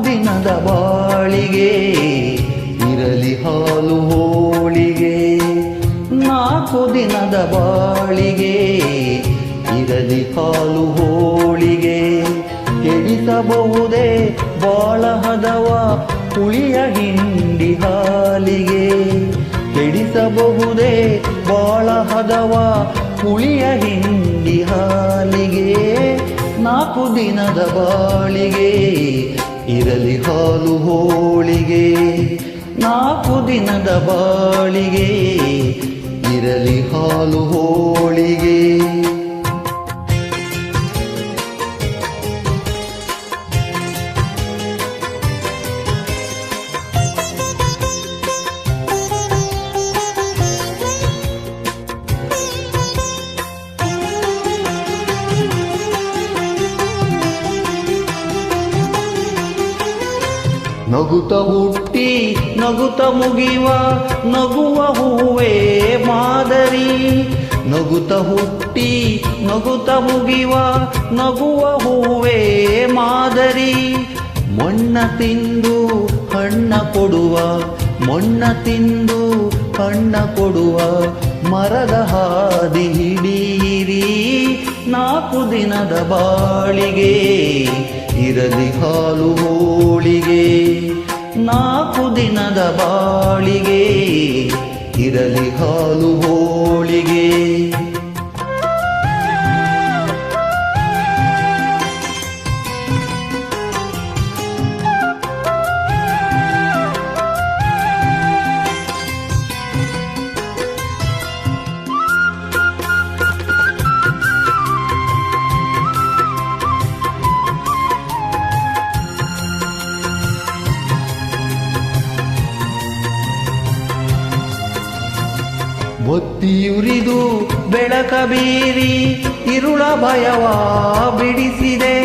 ದಿನದ ಬಾಳಿಗೆ ಇರಲಿ ಹಾಲು ಹೋಳಿಗೆ. 4 ದಿನದ ಬಾಳಿಗೆ ಇರಲಿ ಹಾಲು ಹೋಳಿಗೆ. ಕೆಡಿಸಬಹುದೇ ಬಾಳ ಹದವ ಹುಳಿಯ ಹಿಂಡಿ ಹಾಲಿಗೆ. ಕೆಡಿಸಬಹುದೇ ಬಾಳ ಹದವ ಹುಳಿಯ ಹಿಂಡಿ ಹಾಲಿಗೆ. 4 ದಿನದ ಬಾಳಿಗೆ ಇರಲಿ ಹಾಲು ಹೋಳಿಗೆ. 4 ದಿನದ ಬಾಳಿಗೆ ಇರಲಿ ಹಾಲು ಹೋಳಿಗೆ. ನಗುತ್ತ ಹುಟ್ಟಿ ನಗುತ್ತ ಮುಗಿವ ನಗುವ ಹೂವೇ ಮಾದರಿ. ನಗುತ್ತ ಹುಟ್ಟಿ ನಗುತ್ತ ಮುಗಿವ ನಗುವ ಹೂವೇ ಮಾದರಿ. ಮಣ್ಣ ತಿಂದು ಹಣ್ಣ ಕೊಡುವ ಮಣ್ಣ ತಿಂದು ಹಣ್ಣ ಕೊಡುವ ಮರದ ಹಾದಿ ಹಿಡೀರಿ. 4 ದಿನದ ಬಾಳಿಗೆ ಇರಲಿ ಹಾಲು ಹೋಳಿಗೆ. 4 ದಿನದ ಬಾಳಿಗೆ ಇರಲಿ ಹಾಲು ಹೋಳಿಗೆ. ಬತ್ತಿಯುರಿದು ಬೆಳಕ ಬೀರಿ ಇರುಳ ಭಯವ ಬಿಡಿಸಿದೆ.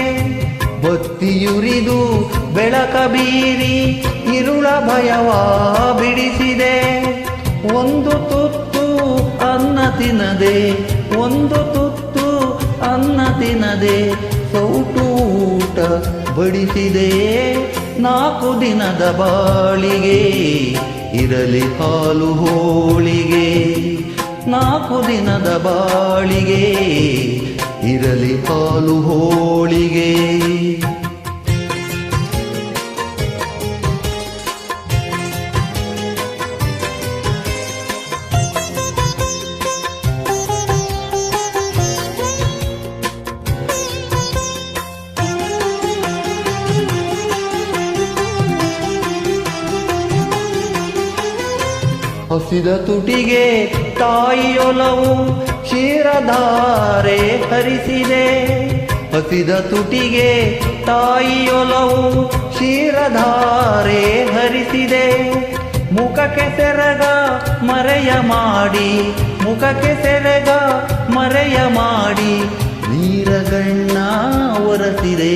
ಬತ್ತಿಯುರಿದು ಬೆಳಕ ಬೀರಿ ಇರುಳ ಭಯವ ಬಿಡಿಸಿದೆ. ಒಂದು ತುತ್ತು ಅನ್ನ ತಿನ್ನದೆ ಒಂದು ತುತ್ತು ಅನ್ನ ತಿನ್ನದೆ ಸೌಟು ಊಟ ಬಡಿಸಿದೆ. 4 ದಿನದ ಬಾಳಿಗೆ ಇರಲಿ ಹಾಲು ಹೋಳಿಗೆ. 4 ದಿನದ ಬಾಳಿಗೆ ಇರಲಿ ಹಾಲು ಹೋಳಿಗೆ. ಹಸಿದ ತುಟಿಗೆ ತಾಯಿಯೊಲವು ಕ್ಷೀರಧಾರೆ ಹರಿಸಿದೆ. ಹಸಿದ ತುಟಿಗೆ ತಾಯಿಯೊಲವು ಕ್ಷೀರಧಾರೆ ಹರಿಸಿದೆ. ಮುಖಕ್ಕೆ ಸೆರಗ ಮರೆಯ ಮಾಡಿ ಮುಖಕ್ಕೆ ಸೆರಗ ಮರೆಯ ಮಾಡಿ ನೀರಗಣ್ಣ ಒರೆಸಿದೆ.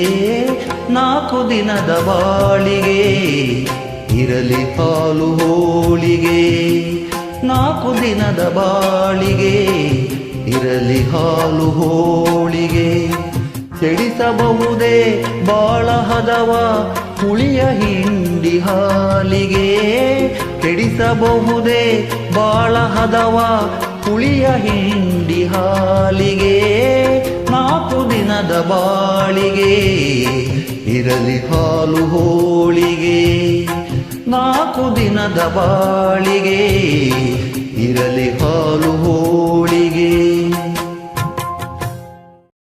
4 ದಿನದ ಬಾಳಿಗೆ ಇರಲಿ ಹಾಲು ಹೋಳಿಗೆ. 4 ದಿನದ ಬಾಳಿಗೆ ಇರಲಿ ಹಾಲು ಹೋಳಿಗೆ. ಕೆಡಿಸಬಹುದೇ ಬಾಳ ಹದವ ಹುಳಿಯ ಹಿಂಡಿ ಹಾಲಿಗೆ. ಕೆಡಿಸಬಹುದೇ ಬಾಳ ಹದವ ಹುಳಿಯ ಹಿಂಡಿ ಹಾಲಿಗೆ. 4 ದಿನದ ಬಾಳಿಗೆ ಇರಲಿ ಹಾಲು ಹೋಳಿಗೆ. 4 ದಿನದ ಬಾಳಿಗೆ ಇರಲಿ ಹಾಲು ಹೋಳಿಗೆ.